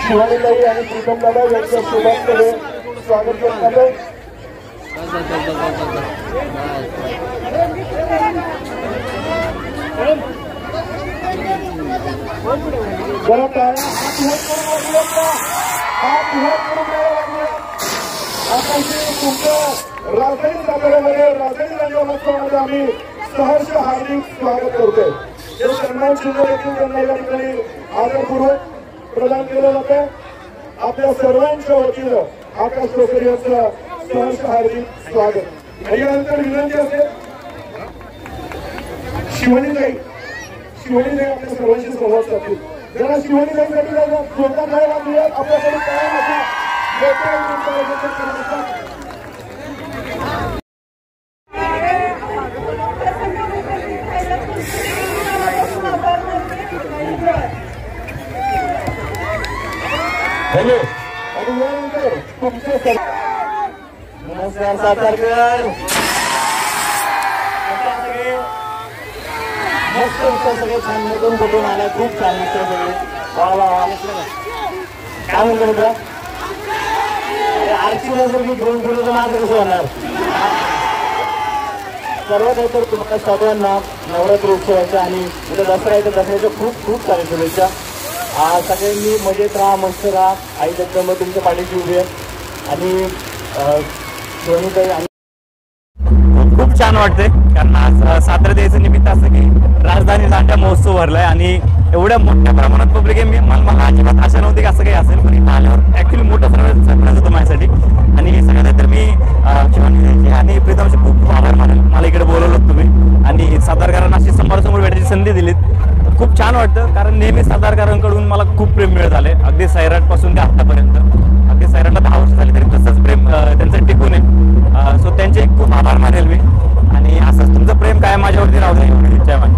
शिवानीताई आणि प्रीतम दादा यांच्या शुभांकडे स्वागत करतात. जरा टाळ्या तुमचं राजधानी साताऱ्यामध्ये राजधानी रंगमहोत्सवामध्ये आम्ही सहर्ष हार्दिक स्वागत करतोय. हे सन्मान चिन्ह देखील त्यांना या ठिकाणी आदरपूर्वक प्रदान केलं जातं. आपल्या सर्वांच्या वतीनं आकाश टोकरे यांचं सहर्ष हार्दिक स्वागत. यानंतर विनंती असेल शिवानीताई आपल्या सर्वांशी संवाद साधतील. जरा शिवानीताईसाठी जोरदार काय लागूयात. आपल्याकडे काय नाही हॅलो आणि यानंतर तुमचे नमस्कार सातारकर. मस्त उत्तर सगळे छान मधून कुठून आला. खूप छान उत्तर सगळे. काय म्हणतो मित्र आरची नजर मी घेऊन गेलो तर माझं कसं होणार. सर्वात आहे तर तुम्हाला सर्वांना नवरात्र उत्सवाच्या आणि उद्या दसरा आहे तर दसऱ्याच्या खूप खूप साऱ्या शुभेच्छा. सगळ्यांनी मजेत राहा, मस्त राहा. आई जगदंबा तुमच्या पाठीशी उभी आहे आणि सोनीताई आणि खूप छान वाटते. कारण आज सातारा द्यायचं निमित्त असं की राजधानी दांड्या महोत्सव भरलाय आणि एवढ्या मोठ्या प्रमाणात पब्लिक आहे. मला अजिबात आशा नव्हती की असं काही असेल, पण इथं आल्यावर ऍक्च्युली मोठं सरप्राईज होतं माझ्यासाठी. आणि सगळ्यात तर मी शिवानी आणि प्रीतमचे खूप आभार मानेल. मला इकडे बोलवलं तुम्ही आणि सातारकरांना अशी समोरासमोर भेटायची संधी दिलीत. खूप छान वाटतं कारण नेहमी सातारकरांकडून मला खूप प्रेम मिळत आले. अगदी सैराटपासून ते आतापर्यंत. अगदी सैराटला 10 वर्ष झाली तरी तसंच प्रेम त्यांचं टिकून आहे. सो त्यांचे खूप आभार मानेल मी आणि असंच तुमचं प्रेम काय माझ्यावरती राहू द्या एवढी इच्छा आहे माझी.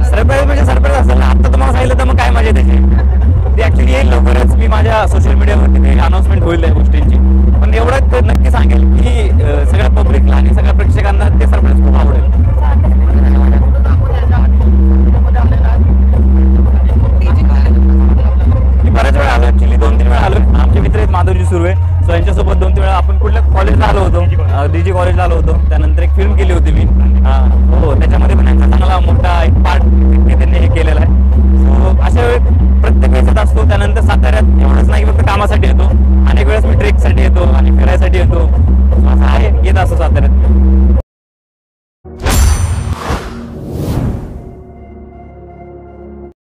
सरप्राईज म्हणजे सरप्राईज असेल ना. आता तुम्हाला सांगितलं तर मग काय मजा त्याची. ती ऍक्च्युली येईल लवकरच. मी माझ्या सोशल मीडियावरती अनाउन्समेंट होईल या गोष्टींची. पण एवढंच नक्की सांगेल की सगळ्या पब्लिकला आणि सगळ्या प्रेक्षकांना ते सरप्राईज खूप आवडेल. बऱ्याच वेळा आलो ऍक्च्युली 2-3 वेळा आलो. आमचे मित्र आहेत माधुरी सुर्वे. सो यांच्यासोबत 2-3 वेळा आपण कुठल्या कॉलेजला आलो होतो. डीजी कॉलेजला आलो होतो. त्यानंतर एक फिल्म केली होती मी. हो त्याच्यामध्ये पण यांचा चांगला मोठा एक पार्ट त्यांनी हे